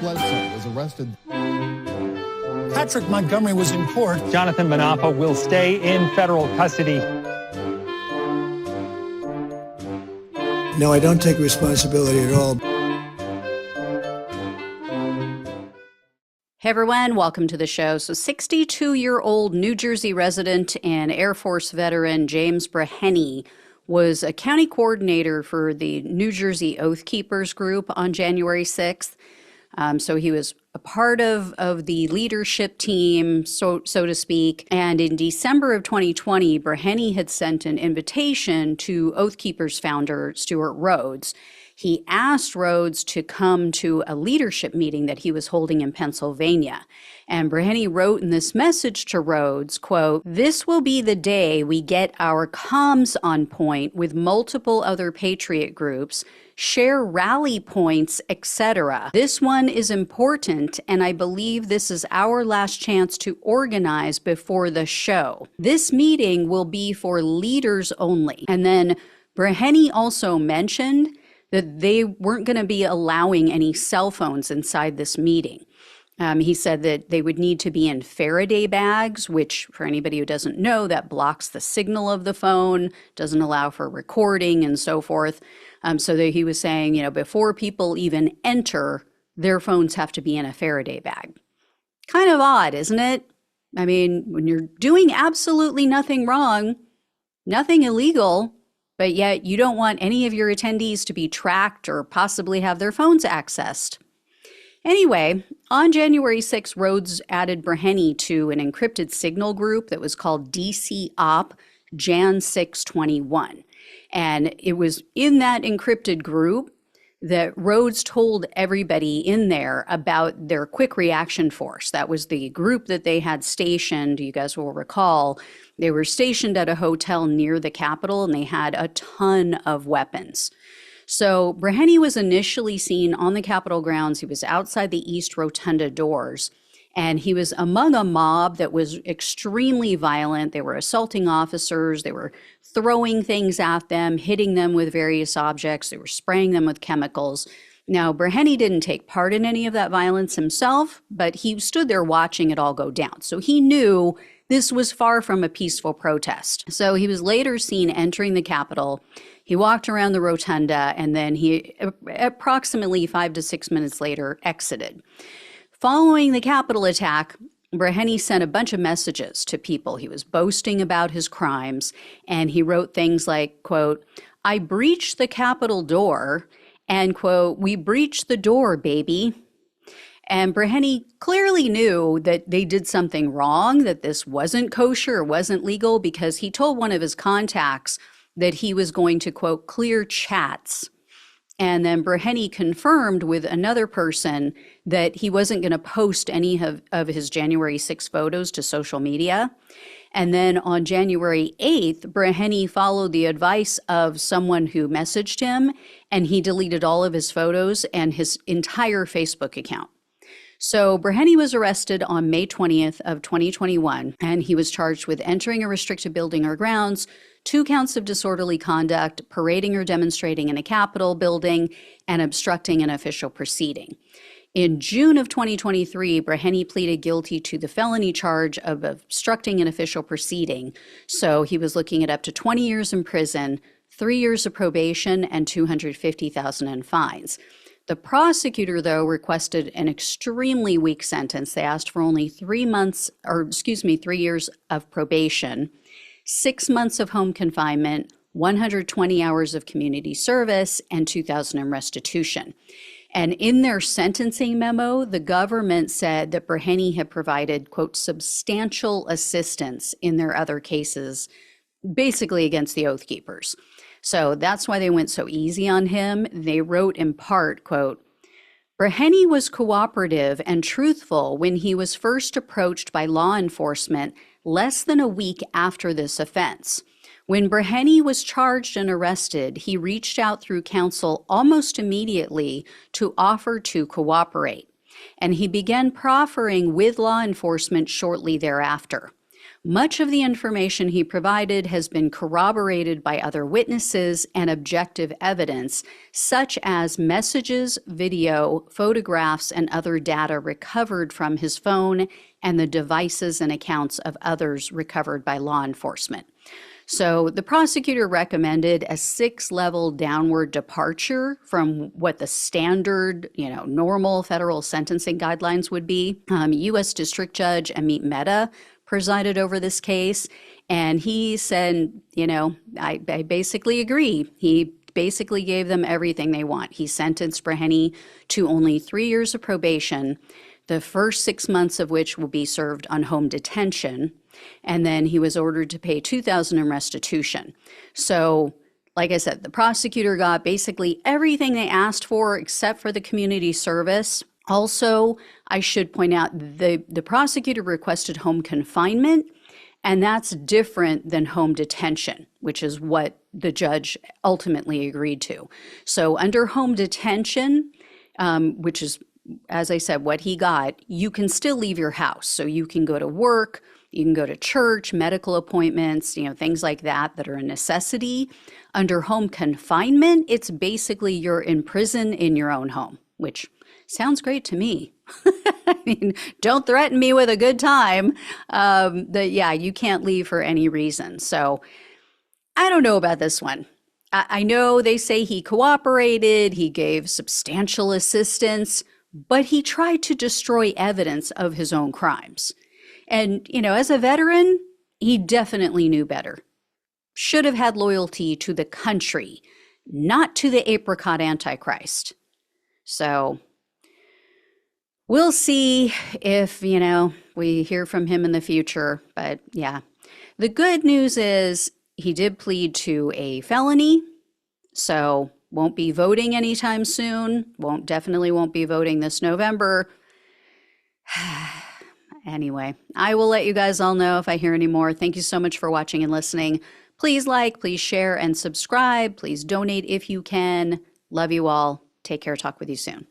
Bledsoe was arrested. Patrick Montgomery was in court. Jonathan Manapa will stay in federal custody. No, I don't take responsibility at all. Hey everyone, welcome to the show. So 62-year-old New Jersey resident and Air Force veteran James Breheny was a county coordinator for the New Jersey Oath Keepers group on January 6th. So he was a part of the leadership team, so to speak. And in December of 2020, Breheny had sent an invitation to Oath Keepers founder Stuart Rhodes. He asked Rhodes to come to a leadership meeting that he was holding in Pennsylvania. And Breheny wrote in this message to Rhodes, quote, "This will be the day we get our comms on point with multiple other patriot groups, share rally points, etc. This one is important, and I believe this is our last chance to organize before the show. This meeting will be for leaders only." And then Breheny also mentioned that they weren't going to be allowing any cell phones inside this meeting. He said that they would need to be in Faraday bags, which for anybody who doesn't know, that blocks the signal of the phone, doesn't allow for recording and so forth. So that he was saying, before people even enter, their phones have to be in a Faraday bag. Kind of odd, isn't it? I mean, when you're doing absolutely nothing wrong, nothing illegal, but yet you don't want any of your attendees to be tracked or possibly have their phones accessed. Anyway, on January 6th, Rhodes added Breheny to an encrypted signal group that was called DC Op Jan 621. And it was in that encrypted group that Rhodes told everybody in there about their quick reaction force. That was the group that they had stationed. You guys will recall, they were stationed at a hotel near the Capitol, and they had a ton of weapons. So Breheny was initially seen on the Capitol grounds. He was outside the East Rotunda doors, and he was among a mob that was extremely violent. They were assaulting officers. They were throwing things at them, hitting them with various objects. They were spraying them with chemicals. Now, Breheny didn't take part in any of that violence himself, but he stood there watching it all go down. So he knew this was far from a peaceful protest. So he was later seen entering the Capitol. He walked around the rotunda, and then he, approximately 5 to 6 minutes later, exited. Following the Capitol attack, Breheny sent a bunch of messages to people. He was boasting about his crimes, and he wrote things like, quote, "I breached the Capitol door," and, quote, "We breached the door, baby." And Breheny clearly knew that they did something wrong, that this wasn't kosher or wasn't legal, because he told one of his contacts that he was going to, quote, "clear chats." And then Breheny confirmed with another person that he wasn't going to post any of his January 6 photos to social media. And then on January 8th, Breheny followed the advice of someone who messaged him, and he deleted all of his photos and his entire Facebook account. So Breheny was arrested on May 20th of 2021, and he was charged with entering a restricted building or grounds, 2 counts of disorderly conduct, parading or demonstrating in a Capitol building, and obstructing an official proceeding. In June of 2023, Breheny pleaded guilty to the felony charge of obstructing an official proceeding. So he was looking at up to 20 years in prison, 3 years of probation, and $250,000 in fines. The prosecutor, though, requested an extremely weak sentence. They asked for only 3 years of probation, 6 months of home confinement, 120 hours of community service, and $2,000 in restitution. And in their sentencing memo, the government said that Breheny had provided, quote, "substantial assistance" in their other cases, basically against the Oath Keepers. So that's why they went so easy on him. They wrote in part, quote, "Breheny was cooperative and truthful when he was first approached by law enforcement less than a week after this offense. When Breheny was charged and arrested, he reached out through counsel almost immediately to offer to cooperate, and he began proffering with law enforcement shortly thereafter. Much of the information he provided has been corroborated by other witnesses and objective evidence, such as messages, video, photographs, and other data recovered from his phone and the devices and accounts of others recovered by law enforcement. So the prosecutor recommended a 6-level downward departure from what the standard, normal federal sentencing guidelines would be. U.S. District Judge Amit Mehta presided over this case, and he said, I basically agree. He basically gave them everything they want. He sentenced Breheny to only 3 years of probation, the first 6 months of which will be served on home detention, and then he was ordered to pay $2,000 in restitution. So, like I said, the prosecutor got basically everything they asked for except for the community service. Also, I should point out the prosecutor requested home confinement, and that's different than home detention, which is what the judge ultimately agreed to. So under home detention, which is, as I said, what he got, you can still leave your house. So you can go to work, you can go to church, medical appointments, things like that are a necessity. Under home confinement, it's basically you're in prison in your own home, which sounds great to me. I mean, don't threaten me with a good time. You can't leave for any reason. So I don't know about this one. I know they say he cooperated, he gave substantial assistance, but he tried to destroy evidence of his own crimes. And, as a veteran, he definitely knew better. Should have had loyalty to the country, not to the apricot Antichrist. So we'll see if, we hear from him in the future. But yeah, the good news is he did plead to a felony, so won't be voting anytime soon. Definitely won't be voting this November. Anyway, I will let you guys all know if I hear any more. Thank you so much for watching and listening. Please like, please share, and subscribe. Please donate if you can. Love you all. Take care. Talk with you soon.